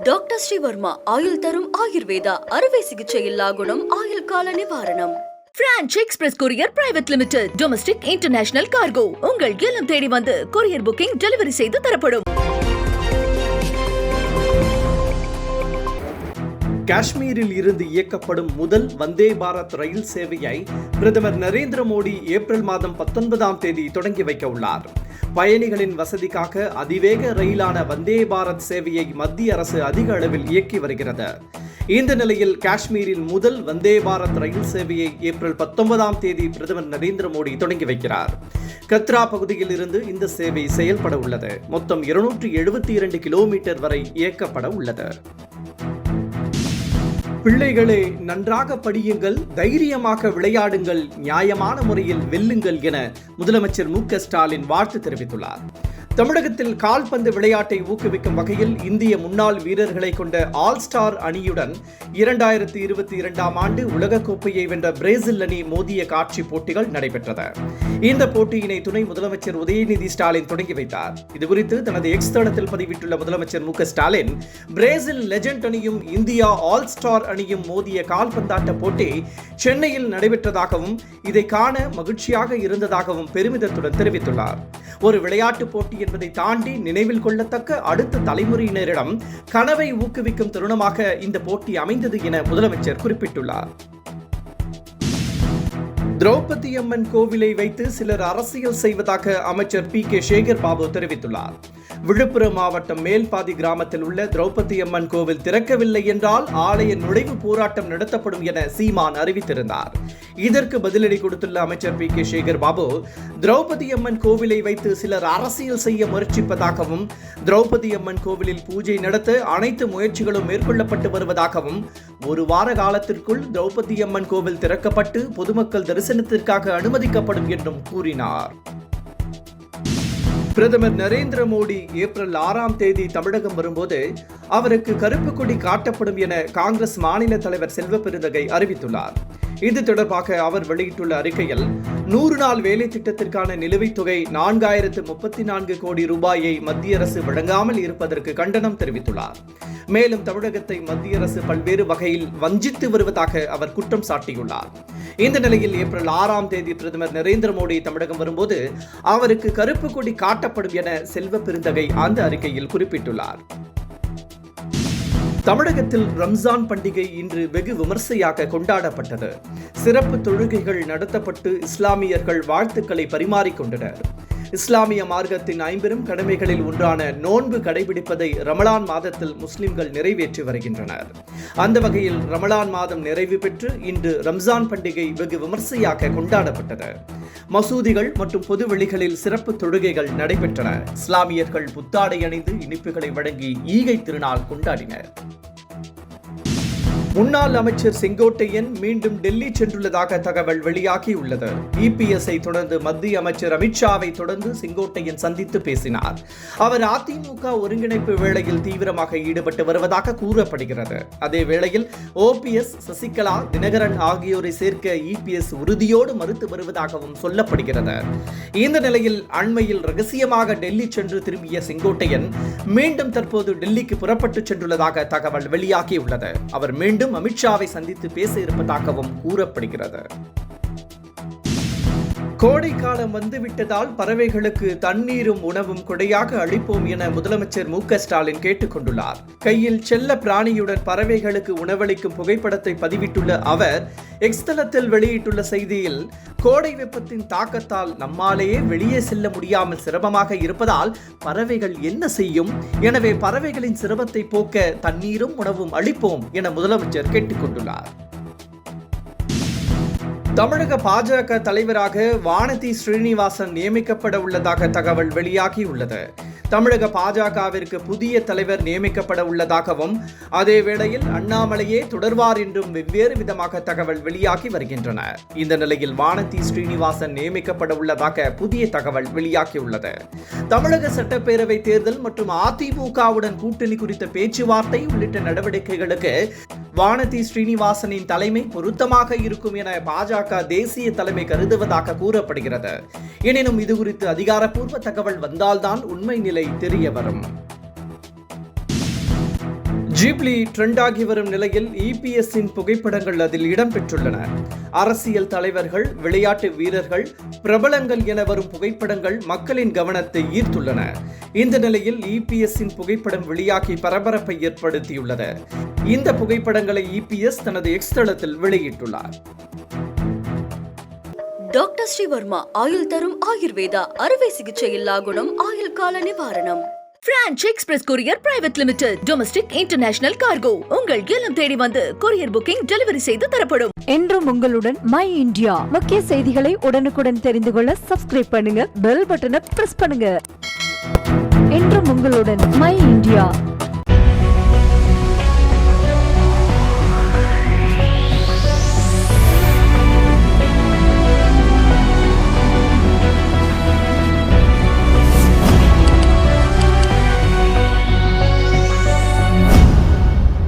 Doctor Sreevarma ஆயுள் தரும் ஆயுர்வேதா அறுவை சிகிச்சையில்லா குணம் ஆயுள் கால நிவாரணம். Branch express courier private limited domestic international cargo உங்கள் இல்லம் தேடி வந்து கொரியர் புக்கிங் டெலிவரி செய்து தரப்படும். காஷ்மீரில் இருந்து இயக்கப்படும் முதல் வந்தே பாரத் ரயில் சேவையை பிரதமர் நரேந்திர மோடி ஏப்ரல் மாதம் 19ஆம் தேதி தொடங்கி வைக்க உள்ளார். பயணிகளின் வசதிக்காக அதிவேக ரயிலான வந்தே பாரத் சேவையை மத்திய அரசு அதிக அளவில் இயக்கி வருகிறது. இந்த நிலையில் காஷ்மீரில் முதல் வந்தே பாரத் ரயில் சேவையை ஏப்ரல் 19ஆம் தேதி பிரதமர் நரேந்திர மோடி தொடங்கி வைக்கிறார். கத்ரா பகுதியில் இருந்து இந்த சேவை செயல்பட உள்ளது. மொத்தம் 272 கிலோமீட்டர் வரை இயக்கப்பட உள்ளது. பிள்ளைகளே, நன்றாக படியுங்கள், தைரியமாக விளையாடுங்கள், நியாயமான முறையில் வெல்லுங்கள் என முதலமைச்சர் மு.க.ஸ்டாலின் வாழ்த்து தெரிவித்துள்ளார். தமிழகத்தில் கால்பந்து விளையாட்டை ஊக்குவிக்கும் வகையில் இந்திய முன்னாள் வீரர்களை கொண்ட ஆல் ஸ்டார் அணியுடன் 2022ஆம் ஆண்டு உலகக்கோப்பையை வென்ற பிரேசில் அணி மோதிய காட்சி போட்டிகள் நடைபெற்றது. இந்த போட்டியினை துணை முதலமைச்சர் உதயநிதி ஸ்டாலின் தொடங்கி வைத்தார். இதுகுறித்து தனது எக்ஸ் தளத்தில் பதிவிட்டுள்ள முதலமைச்சர் மு.க.ஸ்டாலின், பிரேசில் லெஜண்ட் அணியும் இந்தியா ஆல் ஸ்டார் அணியும் மோதிய கால்பந்தாட்ட போட்டி சென்னையில் நடைபெற்றதாகவும் இதை காண மகிழ்ச்சியாக இருந்ததாகவும் பெருமிதத்துடன் தெரிவித்துள்ளார். ஒரு விளையாட்டு போட்டி என்பதை தாண்டி நினைவில் கொள்ளத்தக்க அடுத்த தலைமுறையினரிடம் கனவை ஊக்குவிக்கும் தருணமாக இந்த போட்டி அமைந்தது என முதலமைச்சர் குறிப்பிட்டுள்ளார். திரௌபதி அம்மன் கோவிலை வைத்து சிலர் அரசியல் செய்வதாக அமைச்சர் பி.கே. சேகர் பாபு தெரிவித்துள்ளார். விழுப்புரம் மாவட்டம் மேல்பாதி கிராமத்தில் உள்ள திரௌபதி அம்மன் கோவில் திறக்கவில்லை என்றால் ஆலய நுழைவு போராட்டம் நடத்தப்படும் என சீமான் அறிவித்திருந்தார். இதற்கு பதிலடி கொடுத்துள்ள அமைச்சர் பி.கே. சேகர் பாபு, திரௌபதி அம்மன் கோவிலை வைத்து சிலர் அரசியல் செய்ய முயற்சிப்பதாகவும் திரௌபதி அம்மன் கோவிலில் பூஜை நடத்த அனைத்து முயற்சிகளும் மேற்கொள்ளப்பட்டு வருவதாகவும் ஒரு வார காலத்திற்குள் திரௌபதி அம்மன் கோவில் திறக்கப்பட்டு பொதுமக்கள் தரிசனத்திற்காக அனுமதிக்கப்படும் என்றும் கூறினார். பிரதமர் நரேந்திர மோடி ஏப்ரல் 6ஆம் தேதி தமிழகம் வரும்போது அவருக்கு கருப்பு கொடி காட்டப்படும் என காங்கிரஸ் மாநில தலைவர் செல்வ பெருந்தகை அறிவித்துள்ளார். இது தொடர்பாக அவர் வெளியிட்டுள்ள அறிக்கையில் 100 நாள் வேலை திட்டத்திற்கான நிலுவைத் தொகை 4034 கோடி ரூபாயை மத்திய அரசு வழங்காமல் இருப்பதற்கு கண்டனம் தெரிவித்துள்ளார். மேலும் தமிழகத்தை மத்திய அரசு பல்வேறு வகையில் வஞ்சித்து வருவதாக அவர் குற்றம் சாட்டியுள்ளார். இந்த நிலையில் ஏப்ரல் 6ஆம் தேதி பிரதமர் நரேந்திர மோடி தமிழகம் வரும்போது அவருக்கு கருப்பு கொடி காட்டப்படும் என செல்வ பெருந்தகை அந்த அறிக்கையில் குறிப்பிட்டுள்ளார். தமிழகத்தில் ரம்ஜான் பண்டிகை இன்று வெகு விமர்சையாக கொண்டாடப்பட்டது. சிறப்பு தொழுகைகள் நடத்தப்பட்டு இஸ்லாமியர்கள் வாழ்த்துக்களை பரிமாறிக்கொண்டனர். இஸ்லாமிய மார்க்கத்தின் 50 கடமைகளில் ஒன்றான நோன்பு கடைபிடிப்பதை ரமலான் மாதத்தில் முஸ்லிம்கள் நிறைவேற்றி வருகின்றனர். அந்த வகையில் ரமலான் மாதம் நிறைவு பெற்று இன்று ரம்ஜான் பண்டிகை வெகு விமர்சையாக கொண்டாடப்பட்டது. மசூதிகள் மற்றும் பொது வெளிகளில் சிறப்பு தொழுகைகள் நடைபெற்றன. இஸ்லாமியர்கள் புத்தாடை அணிந்து இனிப்புகளை வழங்கி ஈகை திருநாள் கொண்டாடினர். முன்னாள் அமைச்சர் செங்கோட்டையன் மீண்டும் டெல்லி சென்றுள்ளதாக தகவல் வெளியாகியுள்ளது. இபிஎஸ்ஐ தொடர்ந்து மத்திய அமைச்சர் அமித்ஷாவை தொடர்ந்து செங்கோட்டையன் சந்தித்து பேசினார். அவர் அதிமுக ஒருங்கிணைப்பு வேளையில் தீவிரமாக ஈடுபட்டு வருவதாக கூறப்படுகிறது. அதே வேளையில் ஓபிஎஸ், சசிகலா, தினகரன் ஆகியோரை சேர்க்க இபிஎஸ் உறுதியோடு மறுத்து வருவதாகவும் சொல்லப்படுகிறது. இந்த நிலையில் அண்மையில் ரகசியமாக டெல்லி சென்று திரும்பிய செங்கோட்டையன் மீண்டும் தற்போது டெல்லிக்கு புறப்பட்டு சென்றுள்ளதாக தகவல் வெளியாகியுள்ளது. அவர் மீண்டும் அமித்ஷாவை சந்தித்து பேச இருப்பதாகவும் கூறப்படுகிறது. கோடைக்காலம் வந்துவிட்டதால் பறவைகளுக்கு தண்ணீரும் உணவும் கொடையாக அளிப்போம் என முதலமைச்சர் மு.க.ஸ்டாலின் கேட்டுக் கொண்டுள்ளார். கையில் செல்ல பிராணியுடன் பறவைகளுக்கு உணவளிக்கும் புகைப்படத்தை பதிவிட்டுள்ள அவர் எக்ஸ் தளத்தில் வெளியிட்டுள்ள செய்தியில், கோடை வெப்பத்தின் தாக்கத்தால் நம்மாலேயே வெளியே செல்ல முடியாமல் சிரமமாக இருப்பதால் பறவைகள் என்ன செய்யும்? எனவே பறவைகளின் சிரமத்தை போக்க தண்ணீரும் உணவும் அளிப்போம் என முதலமைச்சர் கேட்டுக் கொண்டுள்ளார். தமிழக பாஜக தலைவராக வானதி ஸ்ரீனிவாசன் நியமிக்கப்பட உள்ளதாக தகவல் வெளியாகியுள்ளது. தமிழக பாஜகவிற்கு புதிய தலைவர் நியமிக்கப்பட உள்ளதாகவும் அதே வேளையில் அண்ணாமலையே தொடர்வார் என்றும் வெவ்வேறு விதமாக தகவல் வெளியாகி வருகின்றன. இந்த நிலையில் வானதி ஸ்ரீனிவாசன் நியமிக்கப்பட உள்ளதாக புதிய தகவல் வெளியாகியுள்ளது. தமிழக சட்டப்பேரவை தேர்தல் மற்றும் அதிமுகவுடன் கூட்டணி குறித்த பேச்சுவார்த்தை உள்ளிட்ட நடவடிக்கைகளுக்கு வானதி ஸ்ரீனிவாசனின் தலைமை பொருத்தமாக இருக்கும் என பாஜக தேசிய தலைமை கருதுவதாக கூறப்படுகிறது. எனினும் இதுகுறித்து அதிகாரப்பூர்வ தகவல் வந்தால்தான் உண்மை நிலை தெரிய வரும். ஜீப்லி ட்ரெண்டாகி வரும் நிலையில் இபிஎஸ்ஸின் புகைப்படங்கள் அதில் இடம்பெற்றுள்ளன. அரசியல் தலைவர்கள், விளையாட்டு வீரர்கள், பிரபலங்கள் என வரும் புகைப்படங்கள் மக்களின் கவனத்தை ஈர்த்துள்ளன. இந்த நிலையில் இபிஎஸ்ஸின் புகைப்படம் வெளியாகி பரபரப்பை ஏற்படுத்தியுள்ளது. இந்த புகைப்படங்களை இபிஎஸ் தனது எக்ஸ் தளத்தில் வெளியிட்டுள்ளார். டாக்டர் ஸ்ரீவர்மா ஆயுள் தரும் ஆயுர்வேதா அறுவை சிகிச்சை இல்லா குணம் ஆயுள் கால நிவாரணம். Branch express courier private limited domestic international cargo உங்கள் இல்லம் தேடி வந்து கொரியர் புக்கிங் டெலிவரி செய்து தரப்படும். என்றும் உங்களுடன் மை இந்தியா. முக்கிய செய்திகளை உடனுக்குடன் தெரிந்து கொள்ள சப்ஸ்கிரைப் பண்ணுங்க, பெல் பட்டனை பிரஸ் பண்ணுங்க. என்றும் உங்களுடன் மை இந்தியா.